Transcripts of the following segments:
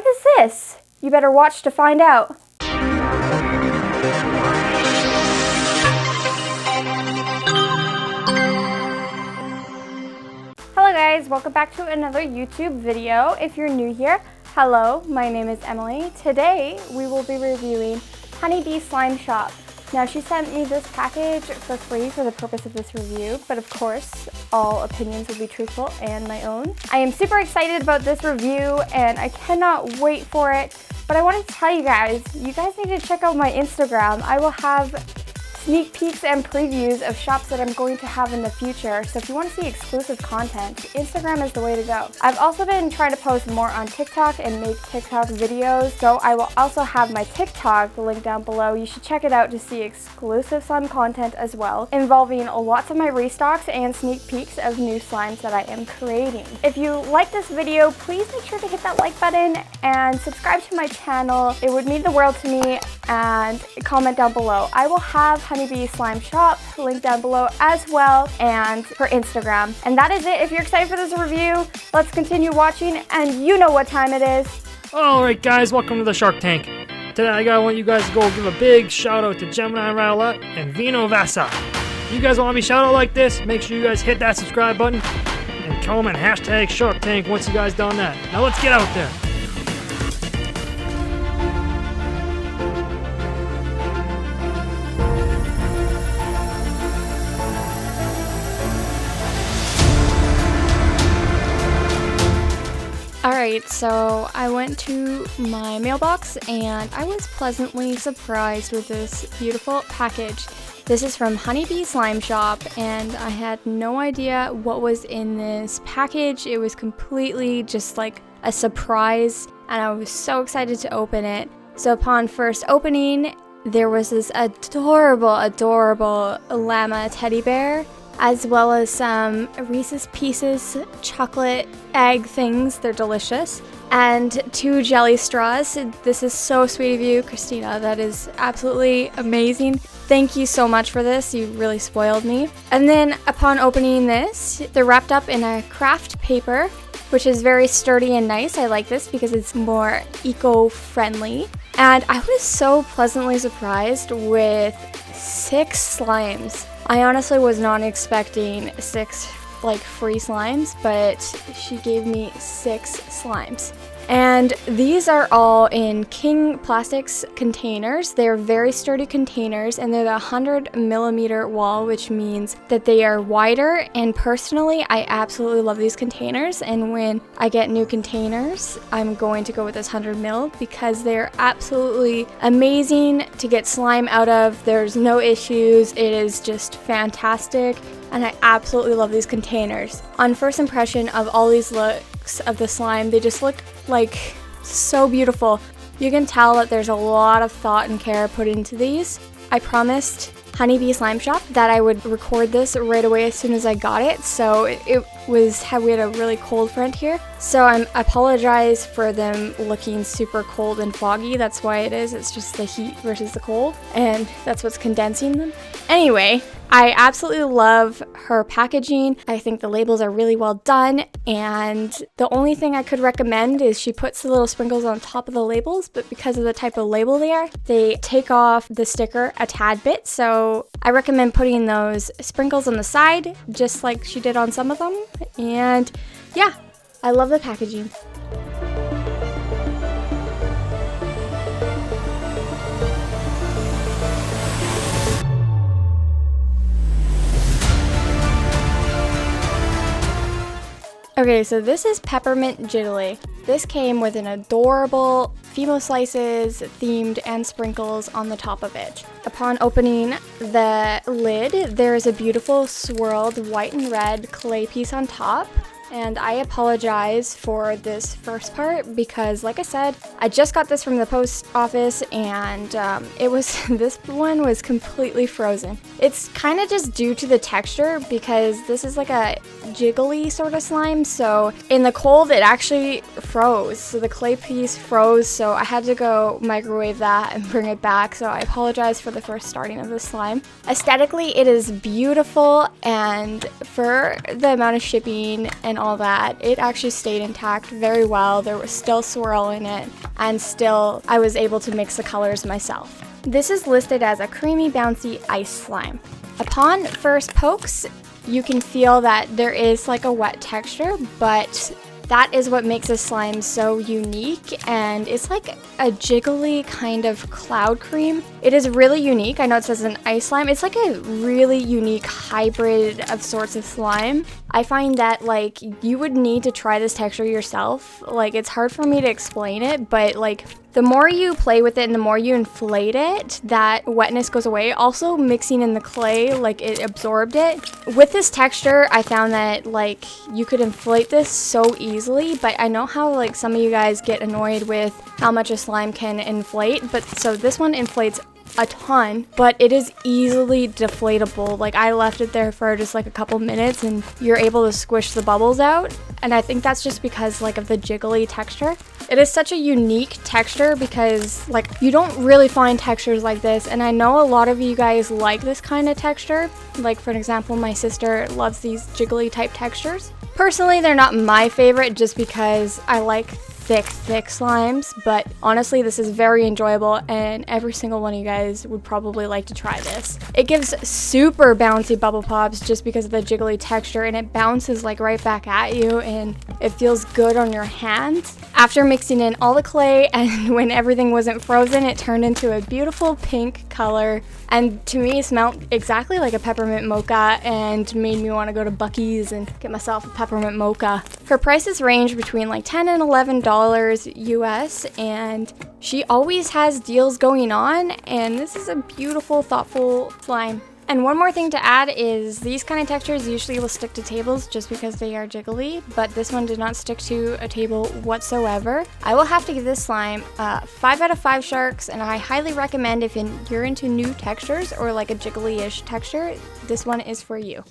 What is this? You better watch to find out. Hello guys, welcome back to another YouTube video. If you're new here, hello, my name is Emily. Today we will be reviewing Honeybee Slime Shop. Now she sent me this package for free for the purpose of this review, but of course all opinions will be truthful and my own. I am super excited about this review and I cannot wait for it, but I wanted to tell you guys need to check out my Instagram. I will have sneak peeks and previews of shops that I'm going to have in the future, so if you want to see exclusive content, Instagram is the way to go. I've also been trying to post more on TikTok and make TikTok videos, so I will also have my TikTok linked down below. You should check it out to see exclusive slime content as well, involving lots of my restocks and sneak peeks of new slimes that I am creating. If you like this video, please make sure to hit that like button and subscribe to my channel. It would mean the world to me, and comment down below. I will have Honeybee Slime Shop linked down below as well, and her Instagram. And that is it. If you're excited for this review, let's continue watching, and you know what time it is. Alright guys, welcome to the Shark Tank. Today I want you guys to go give a big shout out to Gemini Rowlett and Vino Vasa. You guys want to be shout out like this? Make sure you guys hit that subscribe button and comment hashtag Shark Tank once you guys done that. Now let's get out there. Alright, so I went to my mailbox and I was pleasantly surprised with this beautiful package. This is from Honeybee Slime Shop and I had no idea what was in this package. It was completely just like a surprise and I was so excited to open it. So upon first opening, there was this adorable llama teddy bear, as well as some Reese's Pieces chocolate egg things. They're delicious. And 2 jelly straws. This is so sweet of you, Christina. That is absolutely amazing. Thank you so much for this. You really spoiled me. And then upon opening this, they're wrapped up in a craft paper, which is very sturdy and nice. I like this because it's more eco-friendly. And I was so pleasantly surprised with 6 slimes. I honestly was not expecting 6 free slimes, but she gave me 6 slimes. And these are all in King Plastics containers. They're very sturdy containers and they're the 100mm wall, which means that they are wider. And personally, I absolutely love these containers. And when I get new containers, I'm going to go with this 100mm because they're absolutely amazing to get slime out of. There's no issues. It is just fantastic. And I absolutely love these containers. On first impression of all these looks of the slime, they just look like so beautiful. You can tell that there's a lot of thought and care put into these. I promised Honeybee Slime Shop that I would record this right away as soon as I got it, so we had a really cold front here. So I apologize for them looking super cold and foggy. That's why it is. It's just the heat versus the cold, and that's what's condensing them. Anyway, I absolutely love her packaging. I think the labels are really well done, and the only thing I could recommend is she puts the little sprinkles on top of the labels, but because of the type of label they are, they take off the sticker a tad bit, so I recommend putting those sprinkles on the side, just like she did on some of them. And yeah, I love the packaging. Okay, so this is Peppermint Jiggly. This came with an adorable Fimo Slices themed and sprinkles on the top of it. Upon opening the lid, there is a beautiful swirled white and red clay piece on top. And I apologize for this first part because, like I said, I just got this from the post office and this one was completely frozen. It's kind of just due to the texture because this is like a jiggly sort of slime, so in the cold it actually froze. So the clay piece froze, so I had to go microwave that and bring it back, so I apologize for the first starting of the slime. Aesthetically, it is beautiful, and for the amount of shipping and all that, it actually stayed intact very well. There was still swirl in it, and still I was able to mix the colors myself. This is listed as a creamy, bouncy ice slime. Upon first pokes, you can feel that there is like a wet texture, but that is what makes this slime so unique, and it's like a jiggly kind of cloud cream. It is really unique. I know it says an ice slime. It's like a really unique hybrid of sorts of slime. I find that like you would need to try this texture yourself. Like it's hard for me to explain it, but like the more you play with it and the more you inflate it, that wetness goes away. Also mixing in the clay, like it absorbed it. With this texture, I found that like you could inflate this so easily, but I know how like some of you guys get annoyed with how much a slime can inflate, but so this one inflates a ton, but it is easily deflatable. Like I left it there for just like a couple minutes and you're able to squish the bubbles out, and I think that's just because like of the jiggly texture. It is such a unique texture because like you don't really find textures like this, and I know a lot of you guys like this kind of texture. Like for example, my sister loves these jiggly type textures. Personally, they're not my favorite just because I like thick slimes, but honestly this is very enjoyable and every single one of you guys would probably like to try this. It gives super bouncy bubble pops just because of the jiggly texture, and it bounces like right back at you and it feels good on your hands. After mixing in all the clay and when everything wasn't frozen, it turned into a beautiful pink color, and to me it smelled exactly like a peppermint mocha and made me want to go to Buc-ee's and get myself a peppermint mocha. Her prices range between like $10 and $11 US, and she always has deals going on, and this is a beautiful, thoughtful slime. And one more thing to add is these kind of textures usually will stick to tables just because they are jiggly, but this one did not stick to a table whatsoever. I will have to give this slime 5 out of 5 sharks, and I highly recommend if you're into new textures or like a jiggly-ish texture, this one is for you.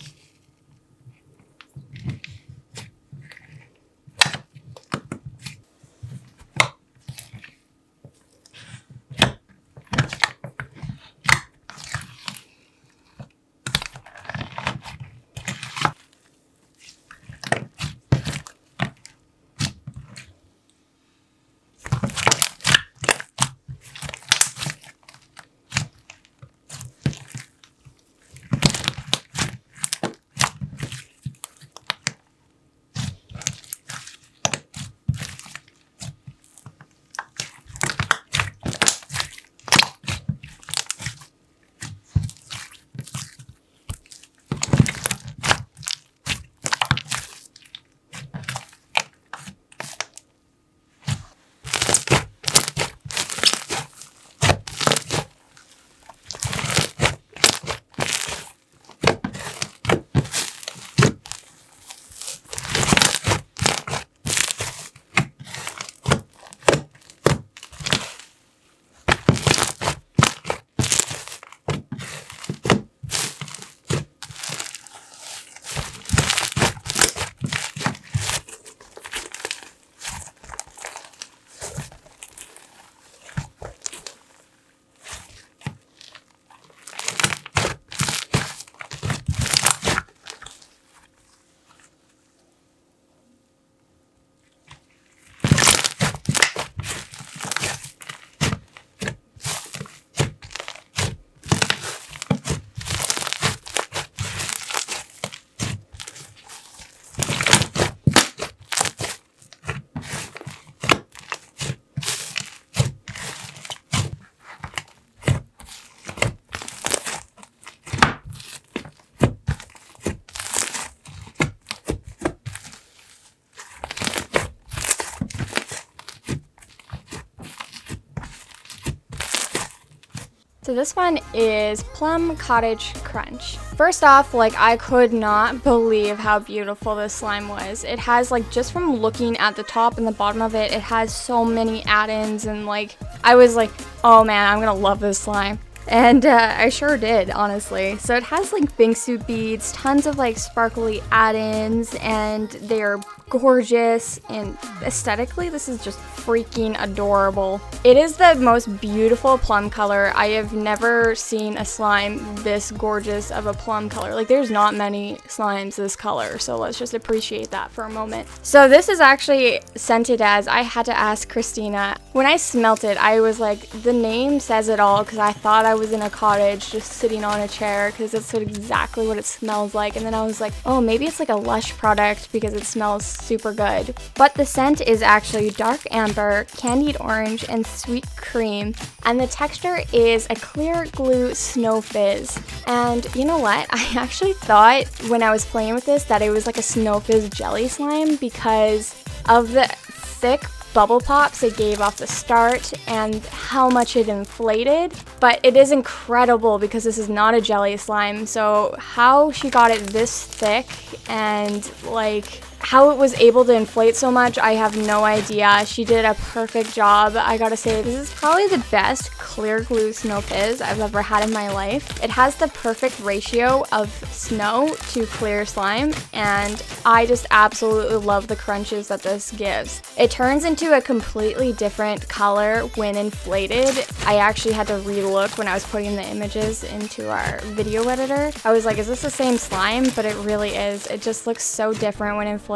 So this one is Plum Cottage Crunch. First off, like I could not believe how beautiful this slime was. It has like, just from looking at the top and the bottom of it, it has so many add-ins, and like I was like, oh man, I'm gonna love this slime. And I sure did, honestly. So it has like bingsu beads, tons of like sparkly add-ins, and they're gorgeous, and aesthetically this is just freaking adorable. It is the most beautiful plum color. I have never seen a slime this gorgeous of a plum color. Like, there's not many slimes this color, so let's just appreciate that for a moment. So this is actually scented as, I had to ask Christina. When I smelt it, I was like, the name says it all, because I thought I was in a cottage just sitting on a chair, because that's exactly what it smells like. And then I was like, oh, maybe it's like a Lush product because it smells super good. But the scent is actually dark amber, candied orange, and sweet cream, and the texture is a clear glue snow fizz. And you know what? I actually thought when I was playing with this that it was like a snow fizz jelly slime because of the thick bubble pops it gave off the start and how much it inflated. But it is incredible because this is not a jelly slime, so how she got it this thick and like how it was able to inflate so much, I have no idea. She did a perfect job. I gotta say, this is probably the best clear glue snow fizz I've ever had in my life. It has the perfect ratio of snow to clear slime, and I just absolutely love the crunches that this gives. It turns into a completely different color when inflated. I actually had to relook when I was putting the images into our video editor. I was like, is this the same slime? But it really is. It just looks so different when inflated.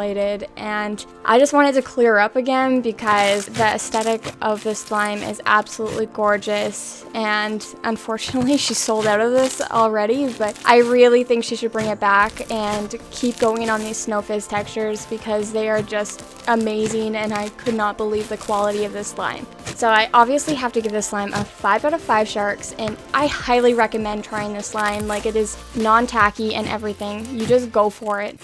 And I just wanted to clear up again because the aesthetic of this slime is absolutely gorgeous, and unfortunately she sold out of this already, but I really think she should bring it back and keep going on these snow fizz textures because they are just amazing, and I could not believe the quality of this slime. So I obviously have to give this slime a 5 out of 5 sharks, and I highly recommend trying this slime. Like, it is non-tacky and everything. You just go for it.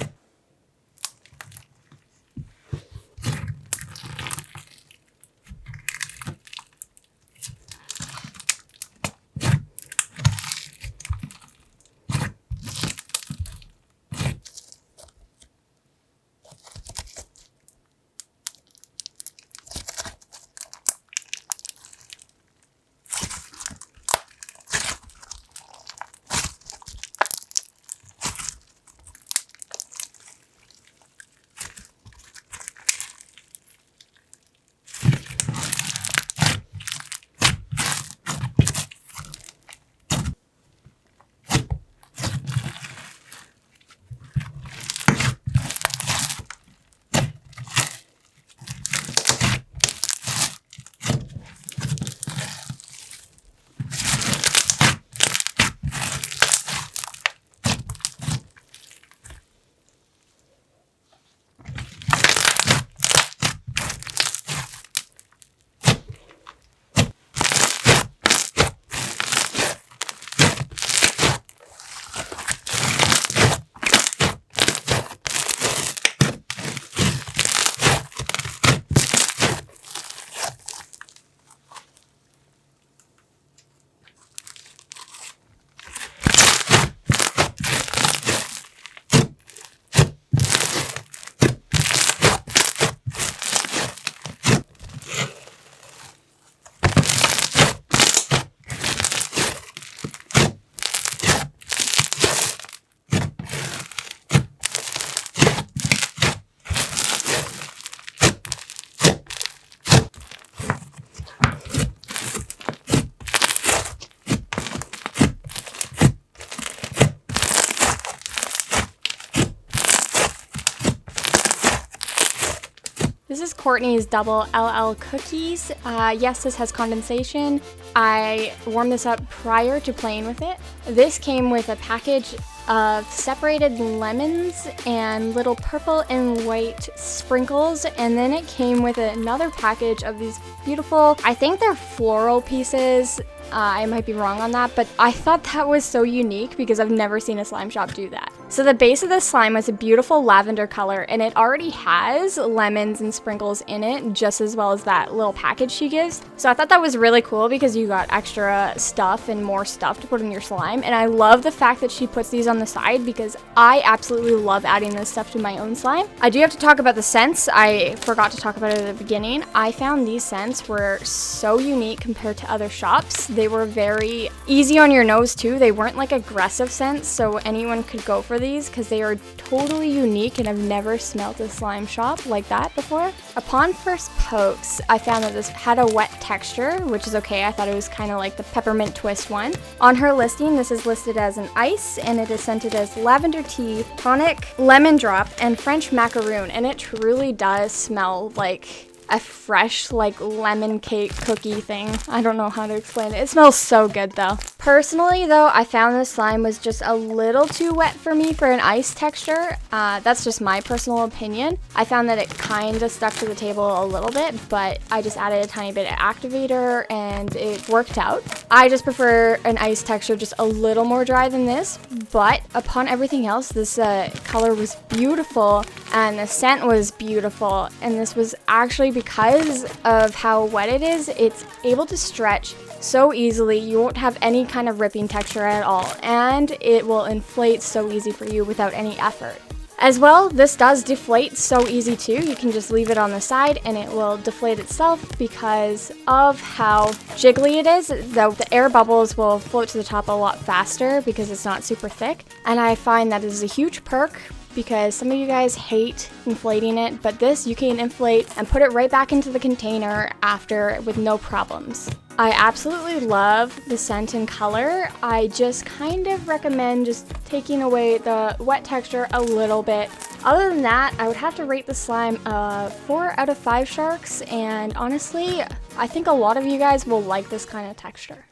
This is Courtney's double LL cookies. Yes, this has condensation. I warmed this up prior to playing with it. This came with a package of separated lemons and little purple and white sprinkles, and then it came with another package of these beautiful, I think they're floral pieces. I might be wrong on that, but I thought that was so unique because I've never seen a slime shop do that. So the base of this slime was a beautiful lavender color, and it already has lemons and sprinkles in it, just as well as that little package she gives. So I thought that was really cool because you got extra stuff and more stuff to put in your slime. And I love the fact that she puts these on the side because I absolutely love adding this stuff to my own slime. I do have to talk about the scents. I forgot to talk about it at the beginning. I found these scents were so unique compared to other shops. They were very easy on your nose too. They weren't like aggressive scents, so anyone could go for these because they are totally unique and I've never smelled a slime shop like that before. Upon first pokes, I found that this had a wet texture, which is okay. I thought it was kind of like the peppermint twist one. On her listing, this is listed as an ice and it is scented as lavender tea, tonic, lemon drop, and French macaroon, and it truly does smell like a fresh like lemon cake cookie thing. I don't know how to explain it. It smells so good though. Personally though, I found this slime was just a little too wet for me for an ice texture. That's just my personal opinion. I found that it kind of stuck to the table a little bit, but I just added a tiny bit of activator and it worked out. I just prefer an ice texture just a little more dry than this, but upon everything else, this color was beautiful and the scent was beautiful, and this was actually because of how wet it is, it's able to stretch so easily. You won't have any kind of ripping texture at all, and it will inflate so easy for you without any effort. As well, this does deflate so easy too. You can just leave it on the side and it will deflate itself because of how jiggly it is. The air bubbles will float to the top a lot faster because it's not super thick, and I find that is a huge perk because some of you guys hate inflating it, but this you can inflate and put it right back into the container after with no problems. I absolutely love the scent and color. I just kind of recommend just taking away the wet texture a little bit. Other than that, I would have to rate the slime 4 out of 5 sharks, and honestly, I think a lot of you guys will like this kind of texture.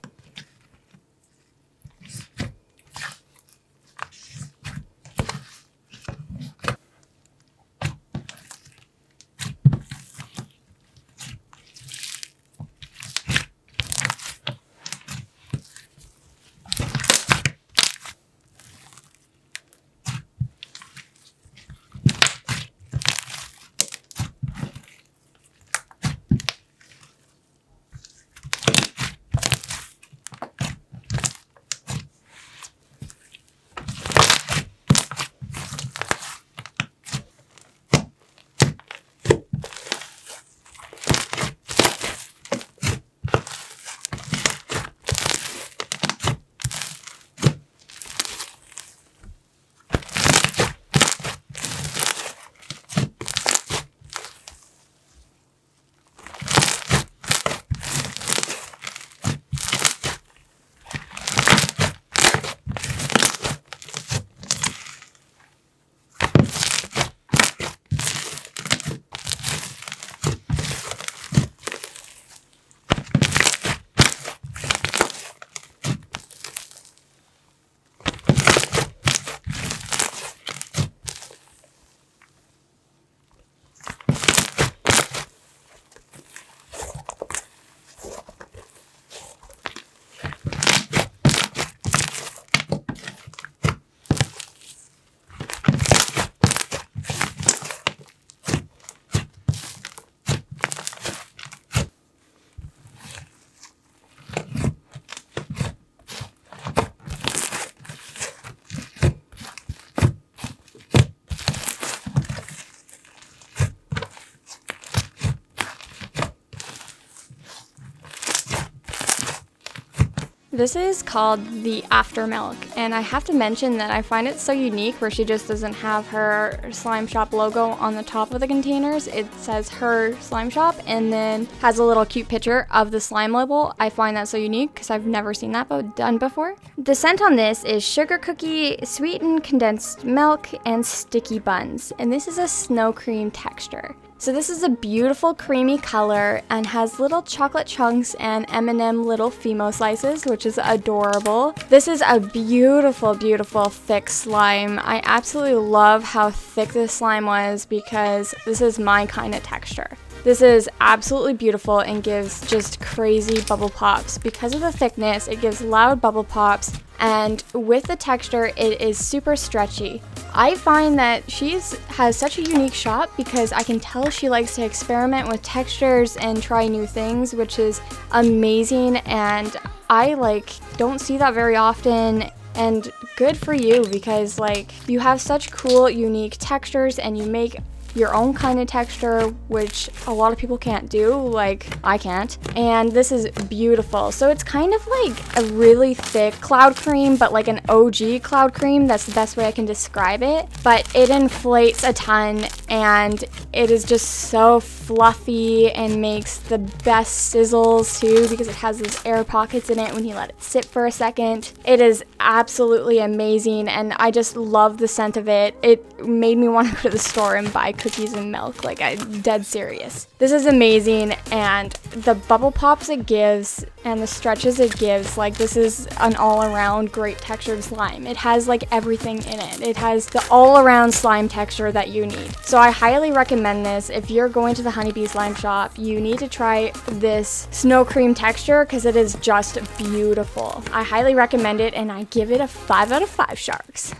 This is called the Aftermilk, and I have to mention that I find it so unique where she just doesn't have her slime shop logo on the top of the containers. It says her slime shop and then has a little cute picture of the slime label. I find that so unique because I've never seen that done before. The scent on this is sugar cookie, sweetened condensed milk, and sticky buns, and this is a snow cream texture. So this is a beautiful creamy color and has little chocolate chunks and M&M little Fimo slices, which is adorable. This is a beautiful, beautiful thick slime. I absolutely love how thick this slime was because this is my kind of texture. This is absolutely beautiful and gives just crazy bubble pops. Because of the thickness, it gives loud bubble pops, and with the texture, it is super stretchy. I find that she has such a unique shop because I can tell she likes to experiment with textures and try new things, which is amazing, and I don't see that very often. And good for you because you have such cool, unique textures and you make your own kind of texture, which a lot of people can't do, like I can't. And this is beautiful. So it's kind of like a really thick cloud cream, but like an OG cloud cream. That's the best way I can describe it. But it inflates a ton, and it is just so fluffy and makes the best sizzles too, because it has those air pockets in it when you let it sit for a second. It is absolutely amazing, and I just love the scent of it. It made me want to go to the store and buy cookies and milk, like I'm dead serious. This is amazing, and the bubble pops it gives and the stretches it gives, like this is an all-around great textured slime. It has like everything in it. It has the all-around slime texture that you need. So I highly recommend this. If you're going to the Honeybee Slime Shop, you need to try this snow cream texture because it is just beautiful. I highly recommend it, and I give it a 5 out of 5 sharks.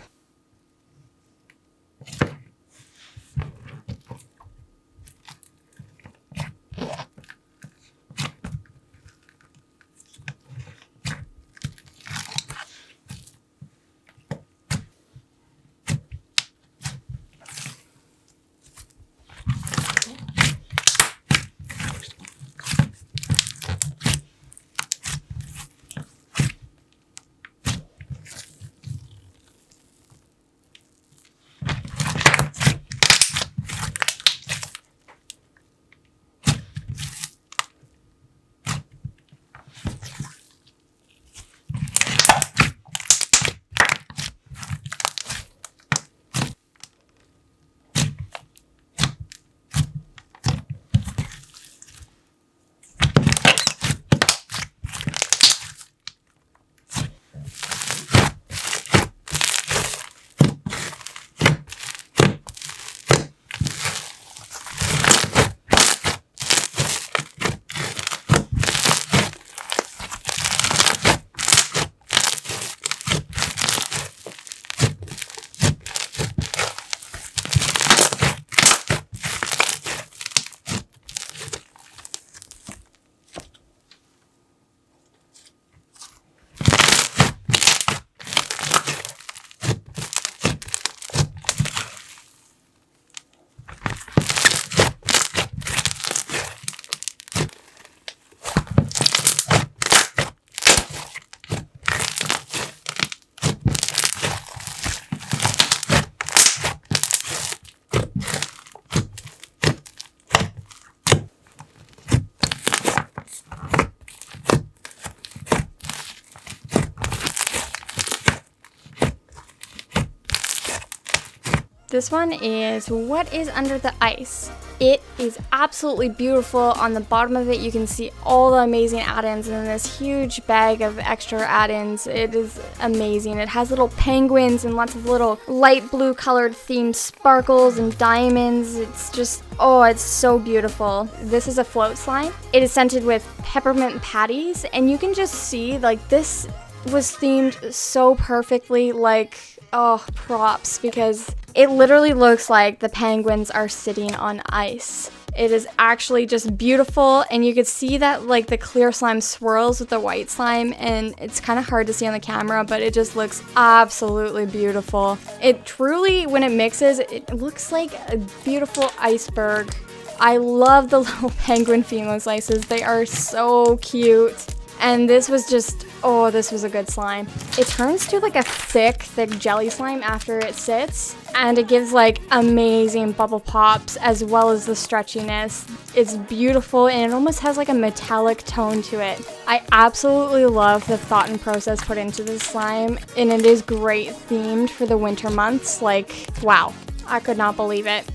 This one is What is Under the Ice. It is absolutely beautiful. On the bottom of it you can see all the amazing add-ins and this huge bag of extra add-ins. It is amazing. It has little penguins and lots of little light blue colored themed sparkles and diamonds. It's just, oh, it's so beautiful. This is a float slime. It is scented with peppermint patties, and you can just see like this was themed so perfectly, like, oh, props, because it literally looks like the penguins are sitting on ice. It is actually just beautiful, and you could see that like the clear slime swirls with the white slime, and it's kind of hard to see on the camera, but it just looks absolutely beautiful. It truly, when it mixes, it looks like a beautiful iceberg. I love the little penguin female slices. They are so cute. And this was just, oh, this was a good slime. It turns to like a thick jelly slime after it sits, and it gives like amazing bubble pops as well as the stretchiness. It's beautiful, and it almost has like a metallic tone to it. I absolutely love the thought and process put into this slime, and it is great themed for the winter months. Like, wow, I could not believe it.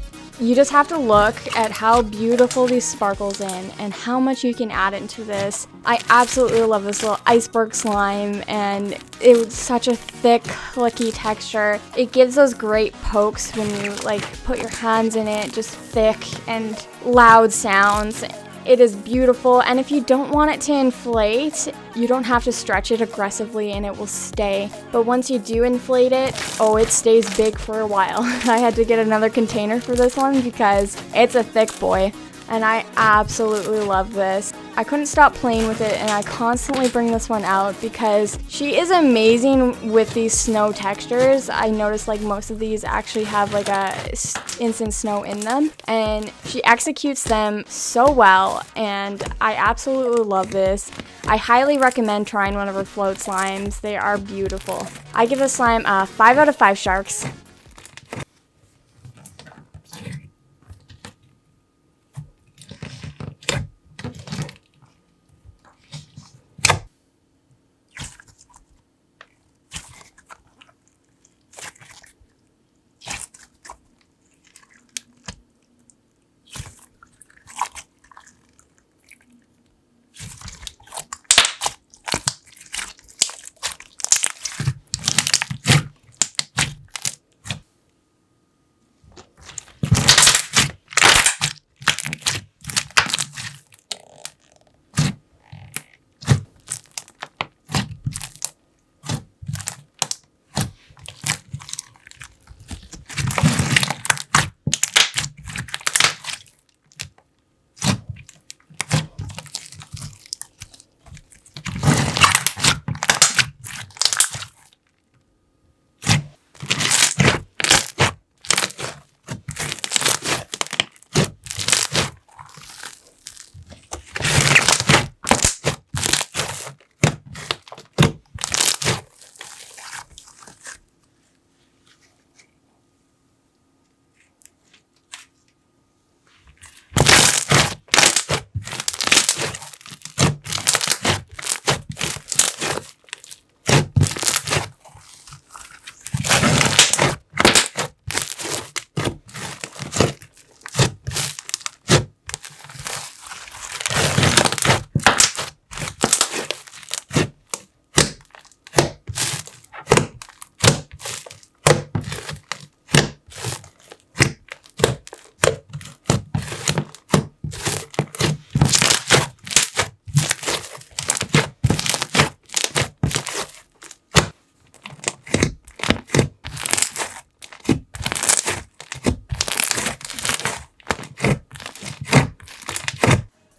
You just have to look at how beautiful these sparkles in and how much you can add into this. I absolutely love this little iceberg slime, and it's such a thick, clicky texture. It gives those great pokes when you like put your hands in it, just thick and loud sounds. It is beautiful, and if you don't want it to inflate, you don't have to stretch it aggressively and it will stay. But once you do inflate it, oh, it stays big for a while. I had to get another container for this one because it's a thick boy. and I absolutely love this. I couldn't stop playing with it, and I constantly bring this one out because she is amazing with these snow textures. I noticed like most of these actually have like a instant snow in them, and she executes them so well, and I absolutely love this. I highly recommend trying one of her float slimes. They are beautiful. I give this slime 5 out of 5 sharks.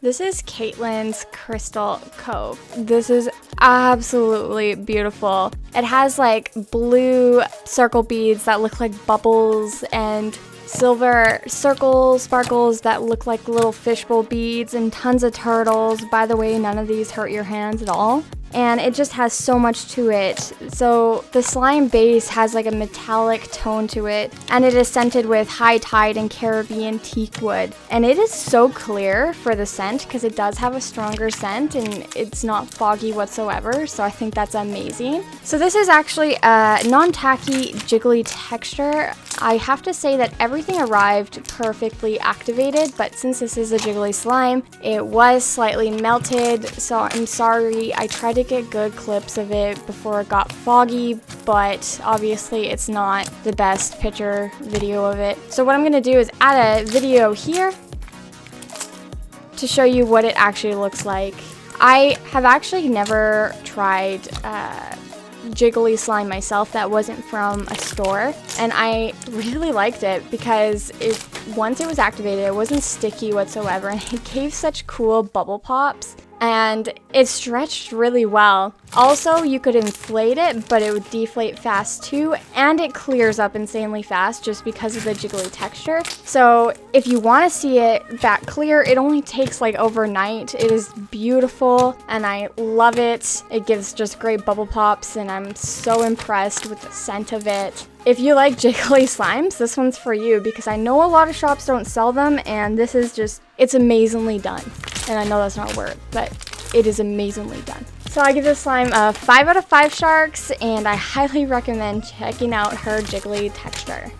This is Katelyn's Crystal Cove. This is absolutely beautiful. It has like blue circle beads that look like bubbles and silver circles, sparkles that look like little fishbowl beads, and tons of turtles. By the way, none of these hurt your hands at all. And it just has so much to it. So the slime base has like a metallic tone to it, and it is scented with high tide and Caribbean teak wood. And it is so clear for the scent because it does have a stronger scent and it's not foggy whatsoever. So I think that's amazing. So this is actually a non-tacky jiggly texture. I have to say that everything arrived perfectly activated, but since this is a jiggly slime, it was slightly melted, so I'm sorry. I tried to get good clips of it before it got foggy, but obviously it's not the best picture video of it. So what I'm going to do is add a video here to show you what it actually looks like. I have actually never tried jiggly slime myself that wasn't from a store, and I really liked it because once it was activated, it wasn't sticky whatsoever, and it gave such cool bubble pops, and it stretched really well. Also, you could inflate it, but it would deflate fast too, and it clears up insanely fast just because of the jiggly texture. So if you want to see it back clear, it only takes like overnight. It is beautiful, and I love it. It gives just great bubble pops, and I'm so impressed with the scent of it. If you like jiggly slimes, this one's for you because I know a lot of shops don't sell them, and this is just, it's amazingly done. And I know that's not a word, but it is amazingly done. So I give this slime a 5 out of 5 sharks, and I highly recommend checking out her jiggly texture.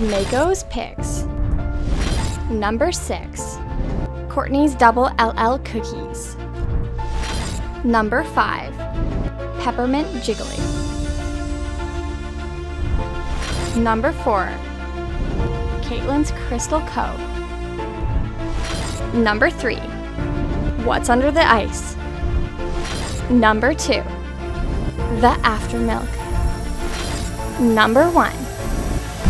Mako's Picks. Number 6. Courtney's Double LL Cookies. Number 5. Peppermint Jiggly. Number 4. Katelyn's Crystal Cove. Number 3. What's Under the Ice. Number 2. The Aftermilk. Number 1.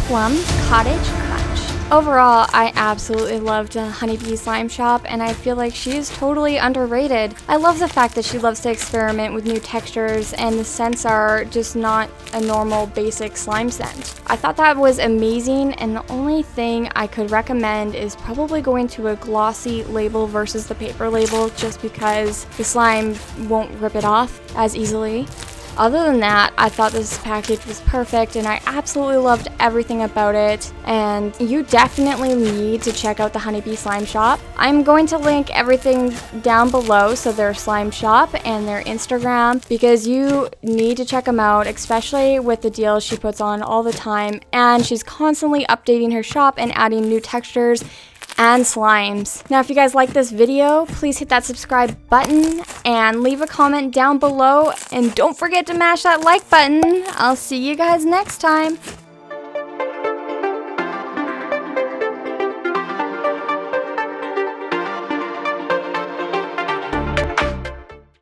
Plum's Cottage Crunch. Overall, I absolutely loved Honeybee Slime Shop, and I feel like she is totally underrated. I love the fact that she loves to experiment with new textures, and the scents are just not a normal basic slime scent. I thought that was amazing, and the only thing I could recommend is probably going to a glossy label versus the paper label, just because the slime won't rip it off as easily. Other than that, I thought this package was perfect, and I absolutely loved everything about it, and you definitely need to check out the Honeybee Slime Shop. I'm going to link everything down below, so their slime shop and their Instagram, because you need to check them out, especially with the deals she puts on all the time, and she's constantly updating her shop and adding new textures and slimes. Now, if you guys like this video, please hit that subscribe button and leave a comment down below, and don't forget to mash that like button. I'll see you guys next time.